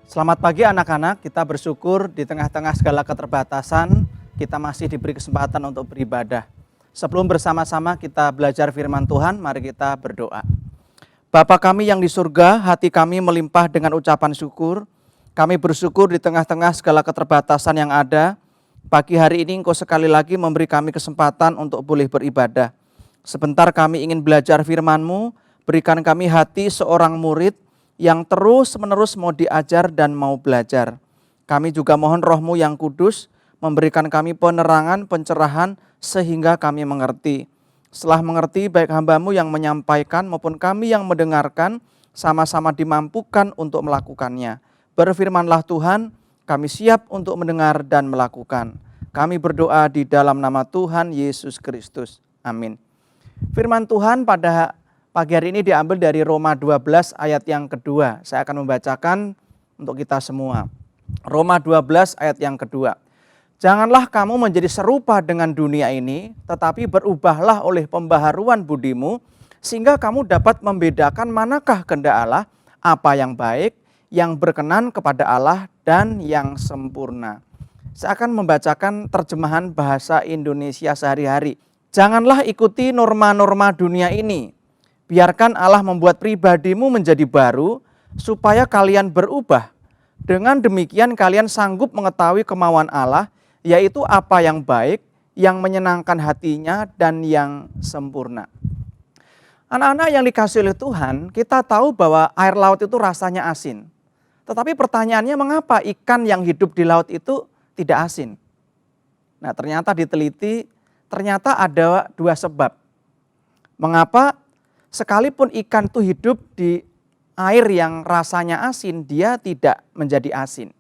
Selamat pagi anak-anak, kita bersyukur di tengah-tengah segala keterbatasan, kita masih diberi kesempatan untuk beribadah. Sebelum bersama-sama kita belajar firman Tuhan, mari kita berdoa. Bapa kami yang di surga, hati kami melimpah dengan ucapan syukur. Kami bersyukur di tengah-tengah segala keterbatasan yang ada. Pagi hari ini Engkau sekali lagi memberi kami kesempatan untuk boleh beribadah. Sebentar kami ingin belajar firman-Mu, berikan kami hati seorang murid yang terus-menerus mau diajar dan mau belajar. Kami juga mohon Roh-Mu yang kudus memberikan kami penerangan, pencerahan sehingga kami mengerti. Setelah mengerti, baik hamba-Mu yang menyampaikan maupun kami yang mendengarkan sama-sama dimampukan untuk melakukannya. Berfirmanlah Tuhan, kami siap untuk mendengar dan melakukan. Kami berdoa di dalam nama Tuhan Yesus Kristus. Amin. Firman Tuhan pada pagi hari ini diambil dari Roma 12 ayat yang kedua. Saya akan membacakan untuk kita semua. Roma 12 ayat yang kedua. Janganlah kamu menjadi serupa dengan dunia ini, tetapi berubahlah oleh pembaharuan budimu, sehingga kamu dapat membedakan manakah kehendak Allah, apa yang baik, yang berkenan kepada Allah, dan yang sempurna. Saya akan membacakan terjemahan bahasa Indonesia sehari-hari. Janganlah ikuti norma-norma dunia ini. Biarkan Allah membuat pribadimu menjadi baru, supaya kalian berubah. Dengan demikian kalian sanggup mengetahui kemauan Allah, yaitu apa yang baik, yang menyenangkan hatinya, dan yang sempurna. Anak-anak yang dikasihi oleh Tuhan, kita tahu bahwa air laut itu rasanya asin. Tetapi pertanyaannya, mengapa ikan yang hidup di laut itu tidak asin? Nah, ternyata diteliti, ternyata ada dua sebab. Mengapa sekalipun ikan itu hidup di air yang rasanya asin, dia tidak menjadi asin.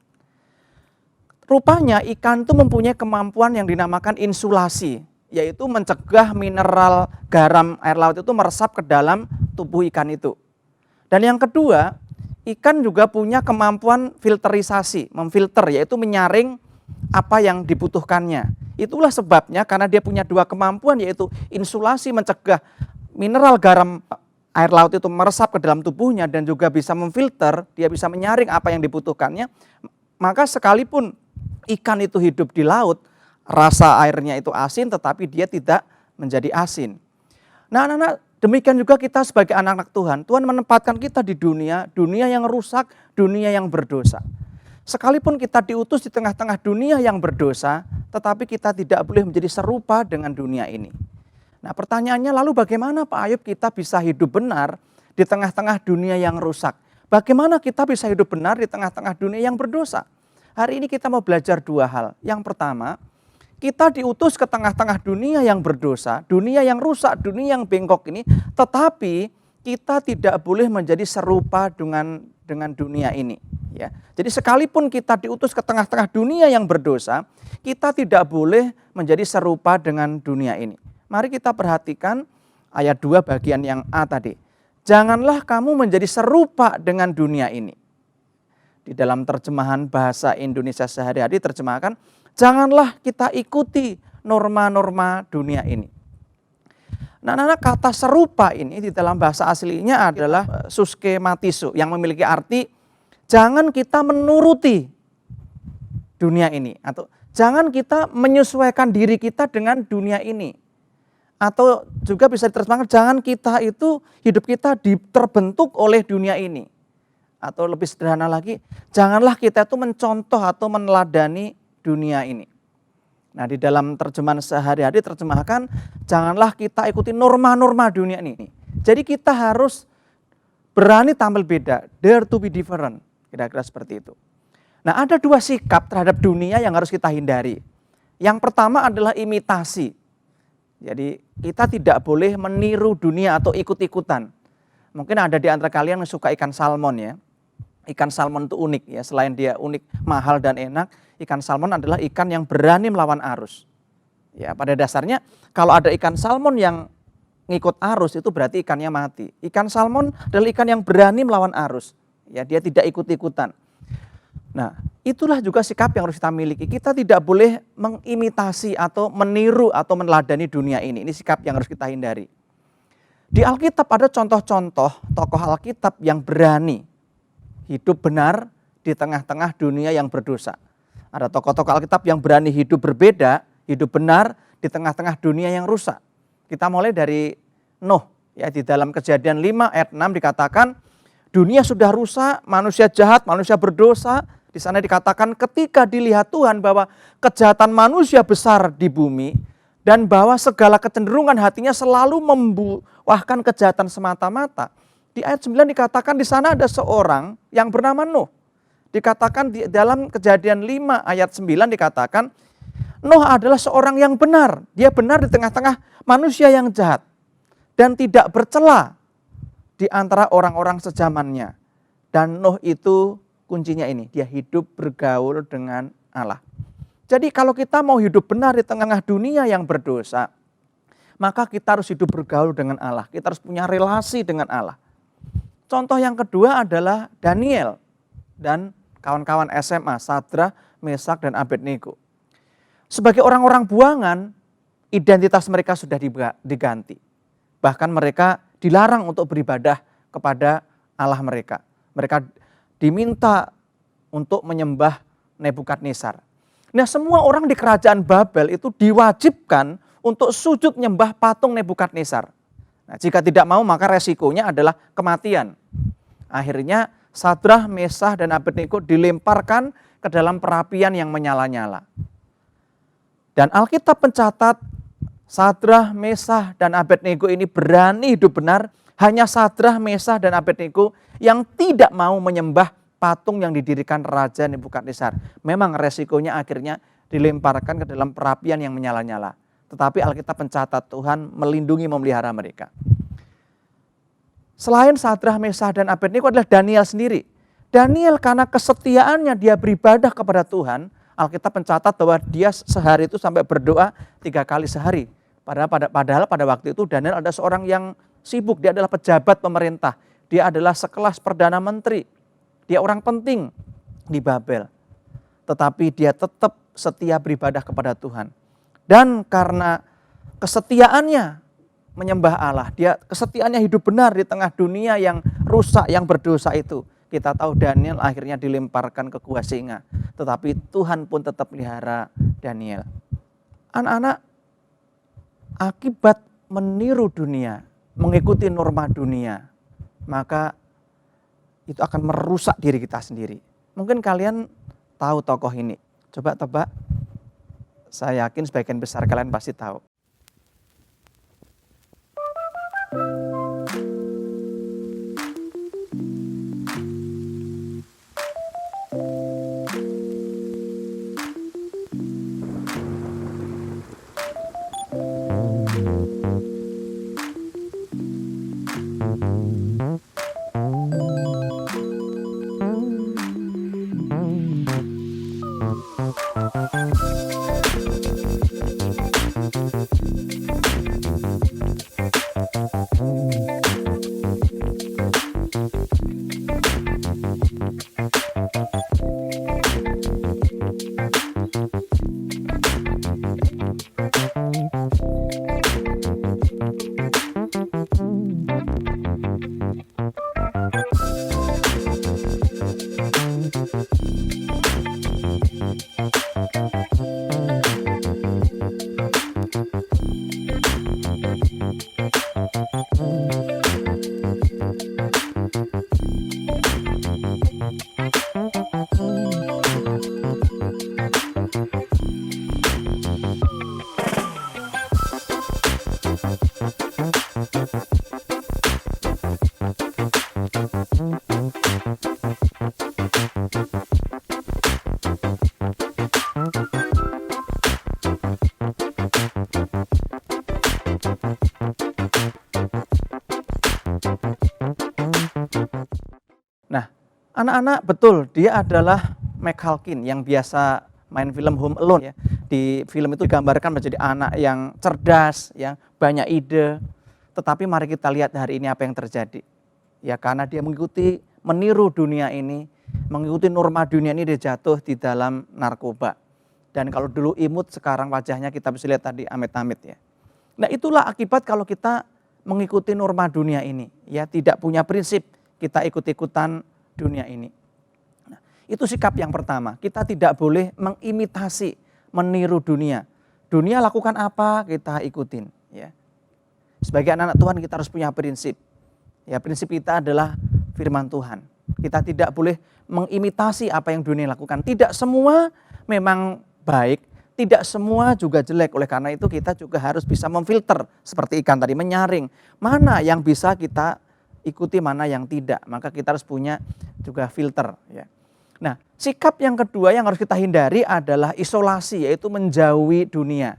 Rupanya ikan itu mempunyai kemampuan yang dinamakan insulasi, yaitu mencegah mineral garam air laut itu meresap ke dalam tubuh ikan itu. Dan yang kedua, ikan juga punya kemampuan filterisasi, memfilter, yaitu menyaring apa yang dibutuhkannya. Itulah sebabnya karena dia punya dua kemampuan, yaitu insulasi mencegah mineral garam air laut itu meresap ke dalam tubuhnya dan juga bisa memfilter, dia bisa menyaring apa yang dibutuhkannya. Maka sekalipun ikan itu hidup di laut, rasa airnya itu asin tetapi dia tidak menjadi asin. Nah anak-anak, demikian juga kita sebagai anak-anak Tuhan. Tuhan menempatkan kita di dunia yang rusak, dunia yang berdosa. Sekalipun kita diutus di tengah-tengah dunia yang berdosa, tetapi kita tidak boleh menjadi serupa dengan dunia ini. Nah pertanyaannya lalu bagaimana Pak Ayub kita bisa hidup benar di tengah-tengah dunia yang rusak? Bagaimana kita bisa hidup benar di tengah-tengah dunia yang berdosa? Hari ini kita mau belajar dua hal. Yang pertama, kita diutus ke tengah-tengah dunia yang berdosa, dunia yang rusak, dunia yang bengkok ini, tetapi kita tidak boleh menjadi serupa dengan dunia ini. Ya. Jadi sekalipun kita diutus ke tengah-tengah dunia yang berdosa, kita tidak boleh menjadi serupa dengan dunia ini. Mari kita perhatikan ayat 2 bagian yang A tadi. Janganlah kamu menjadi serupa dengan dunia ini. Di dalam terjemahan bahasa Indonesia sehari-hari terjemahkan, janganlah kita ikuti norma-norma dunia ini. Nah, kata serupa ini di dalam bahasa aslinya adalah suskematisu, yang memiliki arti jangan kita menuruti dunia ini, atau jangan kita menyesuaikan diri kita dengan dunia ini. Atau juga bisa diterjemahkan, jangan kita itu, hidup kita terbentuk oleh dunia ini. Atau lebih sederhana lagi, janganlah kita itu mencontoh atau meneladani dunia ini. Nah di dalam terjemahan sehari-hari terjemahkan, janganlah kita ikuti norma-norma dunia ini. Jadi kita harus berani tampil beda, dare to be different, kira-kira seperti itu. Nah ada dua sikap terhadap dunia yang harus kita hindari. Yang pertama adalah imitasi. Jadi kita tidak boleh meniru dunia atau ikut-ikutan. Mungkin ada di antara kalian yang suka ikan salmon ya. Ikan salmon itu unik ya, selain dia unik, mahal dan enak, ikan salmon adalah ikan yang berani melawan arus. Ya, pada dasarnya kalau ada ikan salmon yang ngikut arus itu berarti ikannya mati. Ikan salmon adalah ikan yang berani melawan arus. Ya, dia tidak ikut-ikutan. Nah, itulah juga sikap yang harus kita miliki. Kita tidak boleh mengimitasi atau meniru atau meneladani dunia ini. Ini sikap yang harus kita hindari. Di Alkitab ada contoh-contoh tokoh Alkitab yang berani hidup benar di tengah-tengah dunia yang berdosa. Ada tokoh-tokoh Alkitab yang berani hidup berbeda, hidup benar di tengah-tengah dunia yang rusak. Kita mulai dari Nuh, ya, di dalam Kejadian 5 ayat 6 dikatakan dunia sudah rusak, manusia jahat, manusia berdosa. Di sana dikatakan ketika dilihat Tuhan bahwa kejahatan manusia besar di bumi dan bahwa segala kecenderungan hatinya selalu membuahkan kejahatan semata-mata. Di ayat 9 dikatakan di sana ada seorang yang bernama Nuh. Dikatakan di dalam Kejadian 5 ayat 9 dikatakan Nuh adalah seorang yang benar. Dia benar di tengah-tengah manusia yang jahat dan tidak bercela di antara orang-orang sezamannya. Dan Nuh itu kuncinya ini, dia hidup bergaul dengan Allah. Jadi kalau kita mau hidup benar di tengah dunia yang berdosa, maka kita harus hidup bergaul dengan Allah. Kita harus punya relasi dengan Allah. Contoh yang kedua adalah Daniel dan kawan-kawan SMA, Sadrah, Meshach, dan Abednego. Sebagai orang-orang buangan, identitas mereka sudah diganti. Bahkan mereka dilarang untuk beribadah kepada Allah mereka. Mereka diminta untuk menyembah Nebukadnezar. Nah, semua orang di kerajaan Babel itu diwajibkan untuk sujud menyembah patung Nebukadnezar. Nah, jika tidak mau maka resikonya adalah kematian. Akhirnya Sadrah, Meshach, dan Abednego dilemparkan ke dalam perapian yang menyala-nyala. Dan Alkitab mencatat Sadrah, Meshach, dan Abednego ini berani hidup benar. Hanya Sadrah, Meshach, dan Abednego yang tidak mau menyembah patung yang didirikan Raja Nebukadnezar. Memang resikonya akhirnya dilemparkan ke dalam perapian yang menyala-nyala. Tetapi Alkitab mencatat Tuhan melindungi, memelihara mereka. Selain Sadrah, Meshach, dan Abednego adalah Daniel sendiri. Daniel karena kesetiaannya dia beribadah kepada Tuhan, Alkitab mencatat bahwa dia sehari itu sampai berdoa 3 kali sehari. Padahal pada waktu itu Daniel ada seorang yang sibuk, dia adalah pejabat pemerintah. Dia adalah sekelas Perdana Menteri. Dia orang penting di Babel. Tetapi dia tetap setia beribadah kepada Tuhan. Dan karena kesetiaannya menyembah Allah, dia kesetiaannya hidup benar di tengah dunia yang rusak, yang berdosa itu. Kita tahu Daniel akhirnya dilemparkan ke gua singa. Tetapi Tuhan pun tetap melihara Daniel. Anak-anak, akibat meniru dunia, mengikuti norma dunia, maka itu akan merusak diri kita sendiri. Mungkin kalian tahu tokoh ini. Coba tebak, saya yakin sebagian besar kalian pasti tahu. Nah, anak-anak betul dia adalah McCulkin yang biasa main film Home Alone ya. Di film itu digambarkan menjadi anak yang cerdas, yang banyak ide. Tetapi mari kita lihat hari ini apa yang terjadi. Ya karena dia meniru dunia ini, mengikuti norma dunia ini, dia jatuh di dalam narkoba. Dan kalau dulu imut, sekarang wajahnya kita bisa lihat tadi amit-amit ya. Nah itulah akibat kalau kita mengikuti norma dunia ini. Ya tidak punya prinsip, kita ikut-ikutan dunia ini. Nah, Itu sikap yang pertama. Kita tidak boleh mengimitasi, meniru dunia. Dunia lakukan apa, kita ikutin. Ya. Sebagai anak-anak Tuhan kita harus punya prinsip. Ya, prinsip kita adalah firman Tuhan. Kita tidak boleh mengimitasi apa yang dunia lakukan. Tidak semua memang baik, tidak semua juga jelek. Oleh karena itu kita juga harus bisa memfilter seperti ikan tadi, menyaring mana yang bisa kita ikuti, mana yang tidak. Maka kita harus punya juga filter. Ya. Nah, sikap yang kedua yang harus kita hindari adalah isolasi, yaitu menjauhi dunia.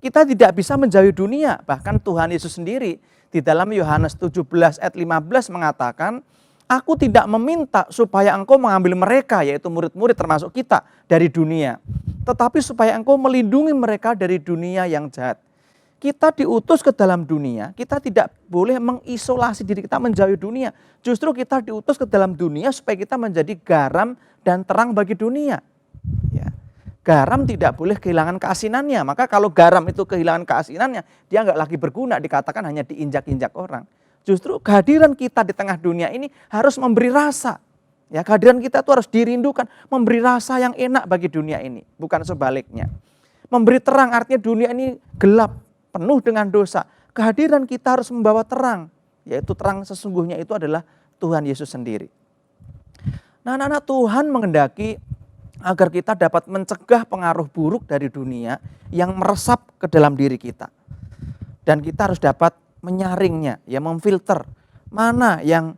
Kita tidak bisa menjauhi dunia, bahkan Tuhan Yesus sendiri di dalam Yohanes 17 ayat 15 mengatakan, aku tidak meminta supaya engkau mengambil mereka, yaitu murid-murid termasuk kita, dari dunia. Tetapi supaya engkau melindungi mereka dari dunia yang jahat. Kita diutus ke dalam dunia, kita tidak boleh mengisolasi diri kita menjauhi dunia. Justru kita diutus ke dalam dunia supaya kita menjadi garam dan terang bagi dunia. Ya. Garam tidak boleh kehilangan keasinannya. Maka kalau garam itu kehilangan keasinannya, dia nggak lagi berguna, dikatakan hanya diinjak-injak orang. Justru kehadiran kita di tengah dunia ini harus memberi rasa. Ya, kehadiran kita itu harus dirindukan, memberi rasa yang enak bagi dunia ini, bukan sebaliknya. Memberi terang artinya dunia ini gelap, penuh dengan dosa. Kehadiran kita harus membawa terang, yaitu terang sesungguhnya itu adalah Tuhan Yesus sendiri. Nah, anak-anak Tuhan menghendaki agar kita dapat mencegah pengaruh buruk dari dunia yang meresap ke dalam diri kita. Dan kita harus dapat menyaringnya, ya, memfilter mana yang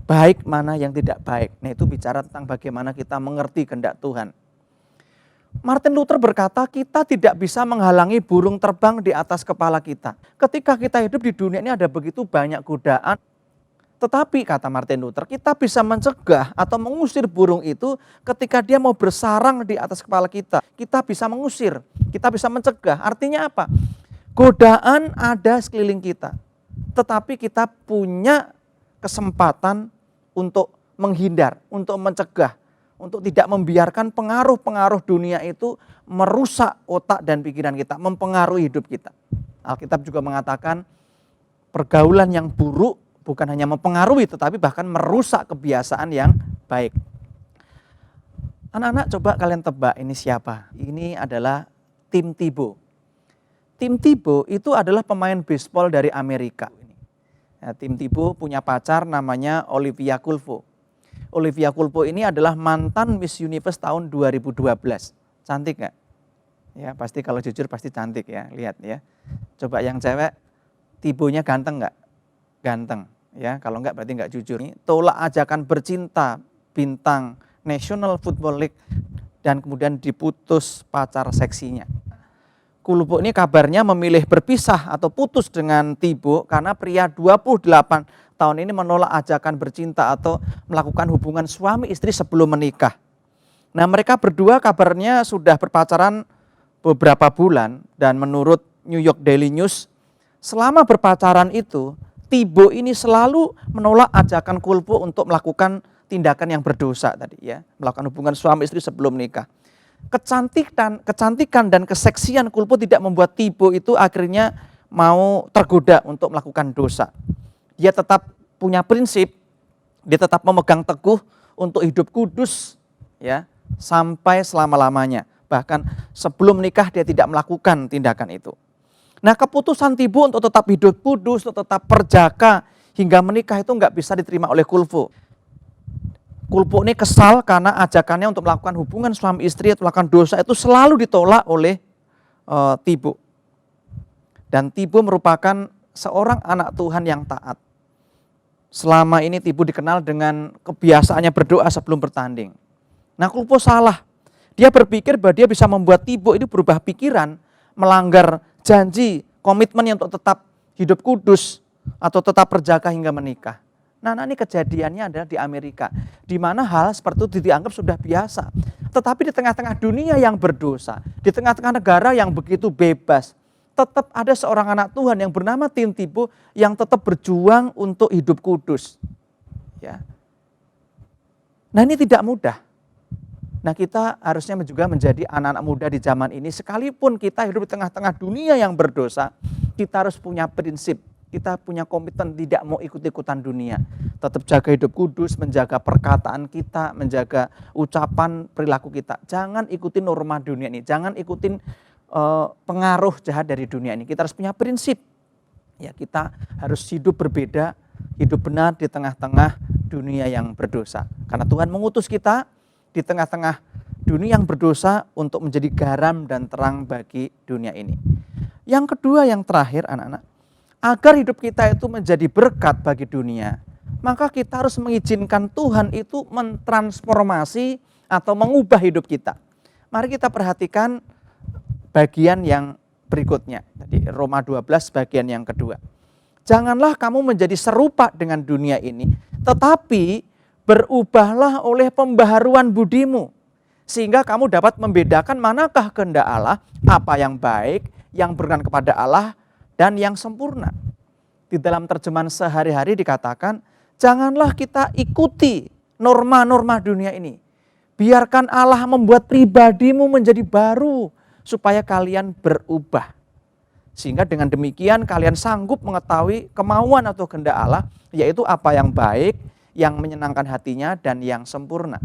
baik, mana yang tidak baik. Nah, itu bicara tentang bagaimana kita mengerti kehendak Tuhan. Martin Luther berkata, kita tidak bisa menghalangi burung terbang di atas kepala kita. Ketika kita hidup di dunia ini ada begitu banyak godaan. Tetapi kata Martin Luther, kita bisa mencegah atau mengusir burung itu ketika dia mau bersarang di atas kepala kita. Kita bisa mengusir, kita bisa mencegah. Artinya apa? Godaan ada sekeliling kita. Tetapi kita punya kesempatan untuk menghindar, untuk mencegah, untuk tidak membiarkan pengaruh-pengaruh dunia itu merusak otak dan pikiran kita, mempengaruhi hidup kita. Alkitab juga mengatakan pergaulan yang buruk bukan hanya mempengaruhi tetapi bahkan merusak kebiasaan yang baik. Anak-anak, coba kalian tebak ini siapa? Ini adalah Tim Tebow. Tim Tebow itu adalah pemain baseball dari Amerika. Nah, Tim Tebow punya pacar namanya Olivia Culpo. Olivia Culpo ini adalah mantan Miss Universe tahun 2012. Cantik gak? Ya, pasti kalau jujur pasti cantik ya, lihat ya. Coba yang cewek, Tebow-nya ganteng gak? Ganteng. Ya, kalau enggak berarti enggak jujur. Tolak ajakan bercinta bintang National Football League dan kemudian diputus pacar seksinya. Culpo ini kabarnya memilih berpisah atau putus dengan Tebow karena pria 28 tahun ini menolak ajakan bercinta atau melakukan hubungan suami istri sebelum menikah. Nah, mereka berdua kabarnya sudah berpacaran beberapa bulan dan menurut New York Daily News selama berpacaran itu Tebow ini selalu menolak ajakan Culpo untuk melakukan tindakan yang berdosa tadi ya, melakukan hubungan suami istri sebelum nikah. Kecantikan dan keseksian Culpo tidak membuat Tebow itu akhirnya mau tergoda untuk melakukan dosa. Dia tetap punya prinsip, dia tetap memegang teguh untuk hidup kudus ya, sampai selama-lamanya. Bahkan sebelum nikah dia tidak melakukan tindakan itu. Nah, keputusan Tebow untuk tetap hidup kudus, untuk tetap perjaka hingga menikah itu enggak bisa diterima oleh Culpo. Culpo ini kesal karena ajakannya untuk melakukan hubungan suami istri atau melakukan dosa itu selalu ditolak oleh Tebow. Dan Tebow merupakan seorang anak Tuhan yang taat. Selama ini Tebow dikenal dengan kebiasaannya berdoa sebelum bertanding. Nah, Culpo salah. Dia berpikir bahwa dia bisa membuat Tebow ini berubah pikiran, melanggar janji, komitmen untuk tetap hidup kudus atau tetap perjaka hingga menikah. Nah, ini kejadiannya adalah di Amerika, di mana hal seperti itu dianggap sudah biasa. Tetapi di tengah-tengah dunia yang berdosa, di tengah-tengah negara yang begitu bebas, tetap ada seorang anak Tuhan yang bernama Tim Tebow yang tetap berjuang untuk hidup kudus. Ya. Nah, ini tidak mudah. Nah, kita harusnya juga menjadi anak-anak muda di zaman ini. Sekalipun kita hidup di tengah-tengah dunia yang berdosa, kita harus punya prinsip. Kita punya komitmen tidak mau ikut-ikutan dunia. Tetap jaga hidup kudus, menjaga perkataan kita, menjaga ucapan perilaku kita. Jangan ikutin norma dunia ini, jangan ikutin pengaruh jahat dari dunia ini. Kita harus punya prinsip. Ya, kita harus hidup berbeda, hidup benar di tengah-tengah dunia yang berdosa. Karena Tuhan mengutus kita di tengah-tengah dunia yang berdosa untuk menjadi garam dan terang bagi dunia ini. Yang kedua, yang terakhir anak-anak, agar hidup kita itu menjadi berkat bagi dunia, maka kita harus mengizinkan Tuhan itu mentransformasi atau mengubah hidup kita. Mari kita perhatikan bagian yang berikutnya. Tadi Roma 12 bagian yang kedua. Janganlah kamu menjadi serupa dengan dunia ini, tetapi berubahlah oleh pembaharuan budimu, sehingga kamu dapat membedakan manakah kehendak Allah, apa yang baik, yang berkenan kepada Allah, dan yang sempurna. Di dalam terjemahan sehari-hari dikatakan, janganlah kita ikuti norma-norma dunia ini. Biarkan Allah membuat pribadimu menjadi baru, supaya kalian berubah. Sehingga dengan demikian kalian sanggup mengetahui kemauan atau kehendak Allah, yaitu apa yang baik, yang menyenangkan hatinya, dan yang sempurna.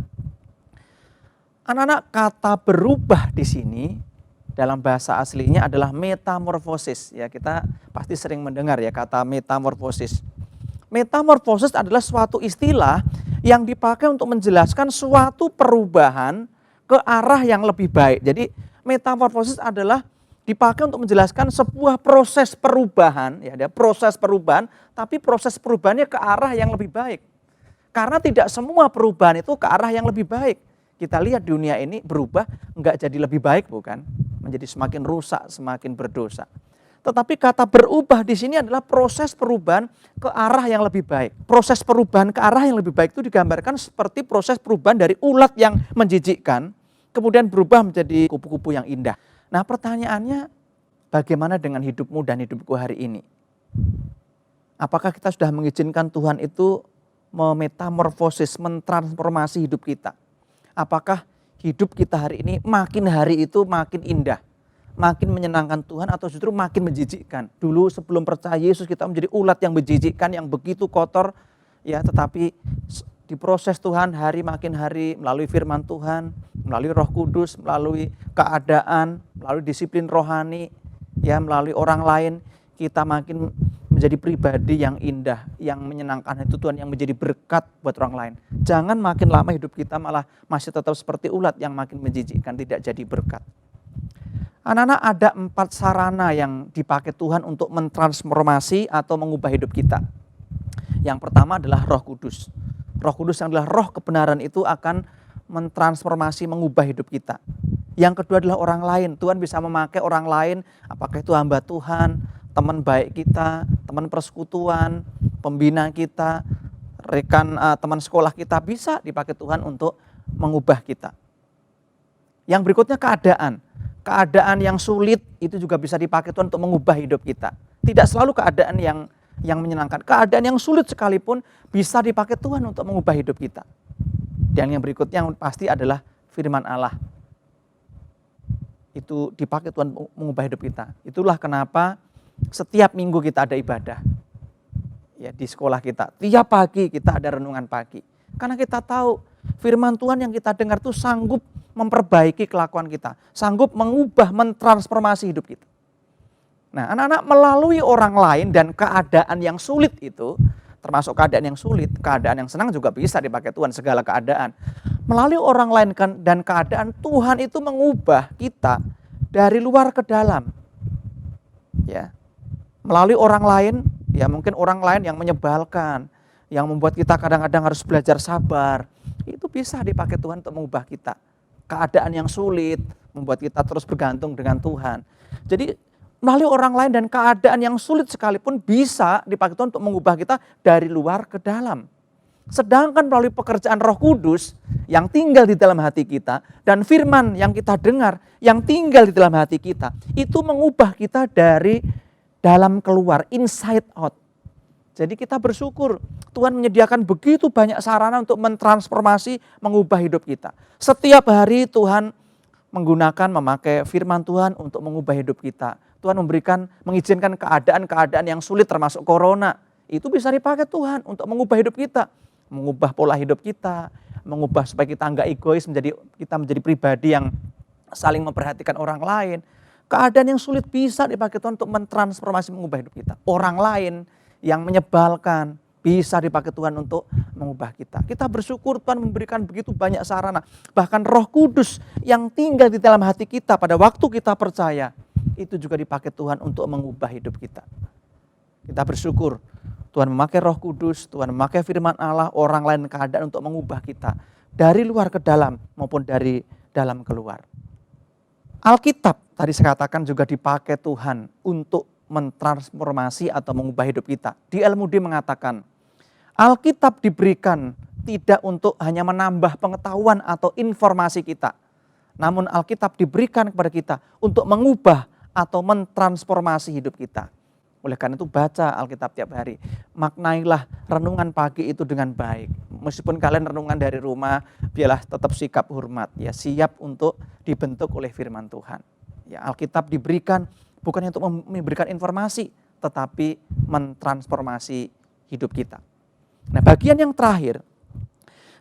Anak-anak, kata berubah di sini dalam bahasa aslinya adalah metamorfosis. Ya, kita pasti sering mendengar ya kata metamorfosis. Metamorfosis adalah suatu istilah yang dipakai untuk menjelaskan suatu perubahan ke arah yang lebih baik. Jadi metamorfosis adalah dipakai untuk menjelaskan sebuah proses perubahan, ya ada proses perubahan, tapi proses perubahannya ke arah yang lebih baik. Karena tidak semua perubahan itu ke arah yang lebih baik. Kita lihat dunia ini berubah, enggak jadi lebih baik bukan? Menjadi semakin rusak, semakin berdosa. Tetapi kata berubah di sini adalah proses perubahan ke arah yang lebih baik. Proses perubahan ke arah yang lebih baik itu digambarkan seperti proses perubahan dari ulat yang menjijikkan, kemudian berubah menjadi kupu-kupu yang indah. Nah pertanyaannya, bagaimana dengan hidupmu dan hidupku hari ini? Apakah kita sudah mengizinkan Tuhan itu memetamorfosis, mentransformasi hidup kita? Apakah hidup kita hari ini makin hari itu makin indah, makin menyenangkan Tuhan, atau justru makin menjijikkan? Dulu sebelum percaya Yesus kita menjadi ulat yang menjijikkan, yang begitu kotor, ya, tetapi diproses Tuhan hari makin hari melalui firman Tuhan, melalui Roh Kudus, melalui keadaan, melalui disiplin rohani, ya, melalui orang lain, kita makin menjadi pribadi yang indah, yang menyenangkan itu Tuhan, yang menjadi berkat buat orang lain. Jangan makin lama hidup kita malah masih tetap seperti ulat yang makin menjijikkan, tidak jadi berkat. Anak-anak, ada 4 sarana yang dipakai Tuhan untuk mentransformasi atau mengubah hidup kita. Yang pertama adalah Roh Kudus. Roh Kudus yang adalah roh kebenaran itu akan mentransformasi, mengubah hidup kita. Yang kedua adalah orang lain. Tuhan bisa memakai orang lain, apakah itu hamba Tuhan, teman baik kita, teman persekutuan, pembina kita, rekan teman sekolah kita, bisa dipakai Tuhan untuk mengubah kita. Yang berikutnya keadaan. Keadaan yang sulit itu juga bisa dipakai Tuhan untuk mengubah hidup kita. Tidak selalu keadaan yang menyenangkan. Keadaan yang sulit sekalipun bisa dipakai Tuhan untuk mengubah hidup kita. Dan yang berikutnya yang pasti adalah firman Allah. Itu dipakai Tuhan mengubah hidup kita. Itulah kenapa setiap minggu kita ada ibadah. Ya, di sekolah kita. Tiap pagi kita ada renungan pagi. Karena kita tahu firman Tuhan yang kita dengar itu sanggup memperbaiki kelakuan kita. Sanggup mengubah, mentransformasi hidup kita. Nah, anak-anak, melalui orang lain dan keadaan yang sulit itu, termasuk keadaan yang sulit, keadaan yang senang juga bisa dipakai Tuhan, segala keadaan. Melalui orang lain dan keadaan, Tuhan itu mengubah kita dari luar ke dalam. Ya. Melalui orang lain, ya mungkin orang lain yang menyebalkan, yang membuat kita kadang-kadang harus belajar sabar, itu bisa dipakai Tuhan untuk mengubah kita. Keadaan yang sulit membuat kita terus bergantung dengan Tuhan. Jadi melalui orang lain dan keadaan yang sulit sekalipun bisa dipakai Tuhan untuk mengubah kita dari luar ke dalam. Sedangkan melalui pekerjaan Roh Kudus yang tinggal di dalam hati kita dan firman yang kita dengar yang tinggal di dalam hati kita, itu mengubah kita dari dalam keluar, inside out. Jadi kita bersyukur Tuhan menyediakan begitu banyak sarana untuk mentransformasi, mengubah hidup kita. Setiap hari Tuhan memakai firman Tuhan untuk mengubah hidup kita. Tuhan mengizinkan keadaan-keadaan yang sulit termasuk corona. Itu bisa dipakai Tuhan untuk mengubah hidup kita. Mengubah pola hidup kita, mengubah supaya kita enggak egois, kita menjadi pribadi yang saling memperhatikan orang lain. Keadaan yang sulit bisa dipakai Tuhan untuk mentransformasi, mengubah hidup kita. Orang lain yang menyebalkan bisa dipakai Tuhan untuk mengubah kita. Kita bersyukur Tuhan memberikan begitu banyak sarana. Bahkan Roh Kudus yang tinggal di dalam hati kita pada waktu kita percaya, itu juga dipakai Tuhan untuk mengubah hidup kita. Kita bersyukur Tuhan memakai Roh Kudus, Tuhan memakai firman Allah, orang lain, keadaan untuk mengubah kita. Dari luar ke dalam maupun dari dalam keluar. Alkitab tadi saya katakan juga dipakai Tuhan untuk mentransformasi atau mengubah hidup kita. Di LMUD mengatakan, Alkitab diberikan tidak untuk hanya menambah pengetahuan atau informasi kita. Namun Alkitab diberikan kepada kita untuk mengubah atau mentransformasi hidup kita. Oleh karena itu baca Alkitab tiap hari. Maknailah renungan pagi itu dengan baik. Meskipun kalian renungan dari rumah, biarlah tetap sikap hormat. Ya, siap untuk dibentuk oleh firman Tuhan. Ya, Alkitab diberikan bukan untuk memberikan informasi, tetapi mentransformasi hidup kita. Nah, bagian yang terakhir,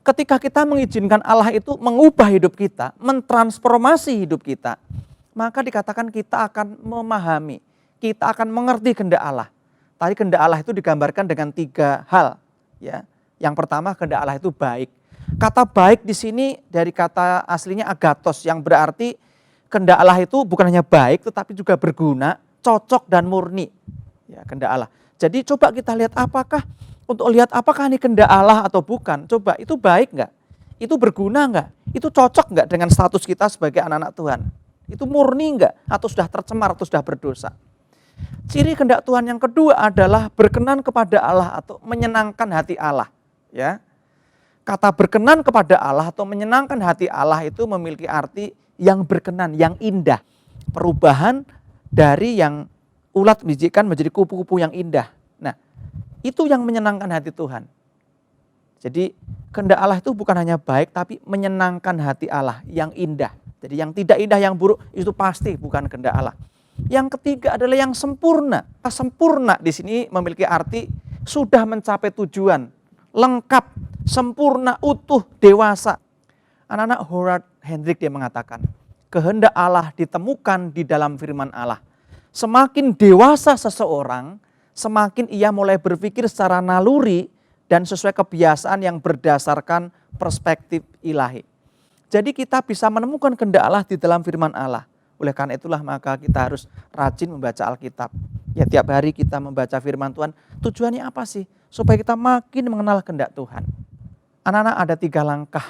ketika kita mengizinkan Allah itu mengubah hidup kita, mentransformasi hidup kita, maka dikatakan kita akan memahami, kita akan mengerti kehendak Allah. Tadi kehendak Allah itu digambarkan dengan 3 hal. Ya, yang pertama kehendak Allah itu baik. Kata baik di sini dari kata aslinya agathos, yang berarti kehendak Allah itu bukan hanya baik, tetapi juga berguna, cocok dan murni. Ya, kehendak Allah. Jadi coba kita lihat apakah ini kehendak Allah atau bukan. Coba itu baik enggak? Itu berguna enggak? Itu cocok enggak dengan status kita sebagai anak-anak Tuhan? Itu murni enggak? Atau sudah tercemar atau sudah berdosa? Ciri kehendak Tuhan yang kedua adalah berkenan kepada Allah atau menyenangkan hati Allah. Ya, kata berkenan kepada Allah atau menyenangkan hati Allah itu memiliki arti yang berkenan, yang indah. Perubahan dari yang ulat bijikan menjadi kupu-kupu yang indah. Nah, itu yang menyenangkan hati Tuhan. Jadi kehendak Allah itu bukan hanya baik, tapi menyenangkan hati Allah yang indah. Jadi yang tidak indah, yang buruk itu pasti bukan kehendak Allah. Yang ketiga adalah yang sempurna. Sempurna di sini memiliki arti sudah mencapai tujuan, lengkap, sempurna, utuh, dewasa. Anak-anak Howard Hendrick dia mengatakan, kehendak Allah ditemukan di dalam firman Allah. Semakin dewasa seseorang, semakin ia mulai berpikir secara naluri dan sesuai kebiasaan yang berdasarkan perspektif ilahi. Jadi kita bisa menemukan kehendak Allah di dalam firman Allah. Oleh karena itulah maka kita harus rajin membaca Alkitab. Ya, tiap hari kita membaca firman Tuhan. Tujuannya apa sih? Supaya kita makin mengenal kehendak Tuhan. Anak-anak, ada 3 langkah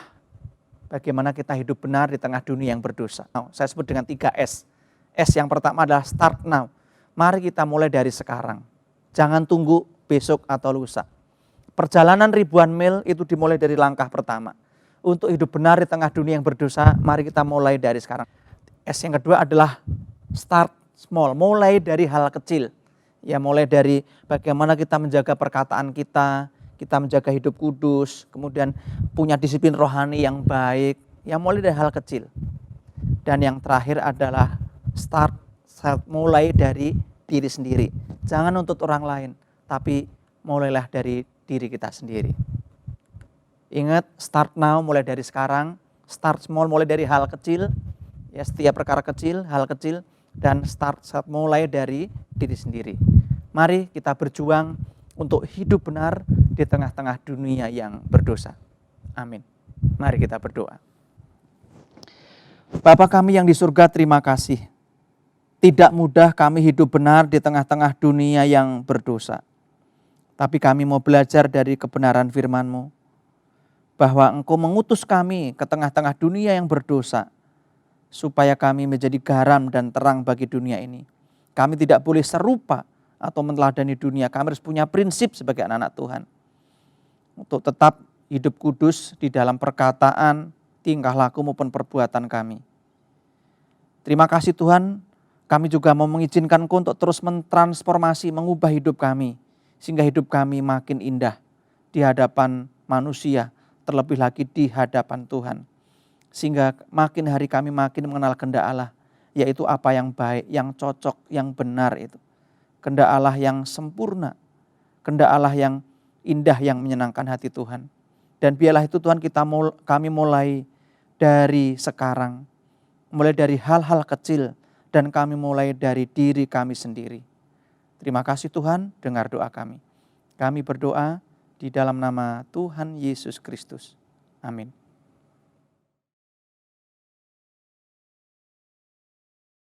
bagaimana kita hidup benar di tengah dunia yang berdosa. Saya sebut dengan 3 S. S yang pertama adalah start now. Mari kita mulai dari sekarang. Jangan tunggu besok atau lusa. Perjalanan ribuan mil itu dimulai dari langkah pertama. Untuk hidup benar di tengah dunia yang berdosa, mari kita mulai dari sekarang. S yang kedua adalah start small, mulai dari hal kecil. Ya, mulai dari bagaimana kita menjaga perkataan kita menjaga hidup kudus, kemudian punya disiplin rohani yang baik. Ya, mulai dari hal kecil. Dan yang terakhir adalah mulai dari diri sendiri. Jangan nuntut orang lain, tapi mulailah dari diri kita sendiri. Ingat, start now, mulai dari sekarang. Start small, mulai dari hal kecil. Ya, setiap perkara kecil, hal kecil, dan mulai dari diri sendiri. Mari kita berjuang untuk hidup benar di tengah-tengah dunia yang berdosa. Amin. Mari kita berdoa. Bapa kami yang di surga, terima kasih. Tidak mudah kami hidup benar di tengah-tengah dunia yang berdosa. Tapi kami mau belajar dari kebenaran firman-Mu, bahwa Engkau mengutus kami ke tengah-tengah dunia yang berdosa, supaya kami menjadi garam dan terang bagi dunia ini. Kami tidak boleh serupa atau meneladani dunia. Kami harus punya prinsip sebagai anak-anak Tuhan, untuk tetap hidup kudus di dalam perkataan, tingkah laku maupun perbuatan kami. Terima kasih Tuhan, kami juga mau mengizinkan Engkau untuk terus mentransformasi, mengubah hidup kami, sehingga hidup kami makin indah di hadapan manusia, terlebih lagi di hadapan Tuhan. Sehingga makin hari kami makin mengenal kehendak Allah yaitu apa yang baik, yang cocok, yang benar itu. Kehendak Allah yang sempurna, kehendak Allah yang indah, yang menyenangkan hati Tuhan. Dan biarlah itu Tuhan kami mulai dari sekarang, mulai dari hal-hal kecil, dan kami mulai dari diri kami sendiri. Terima kasih Tuhan, dengar doa kami. Kami berdoa di dalam nama Tuhan Yesus Kristus. Amin.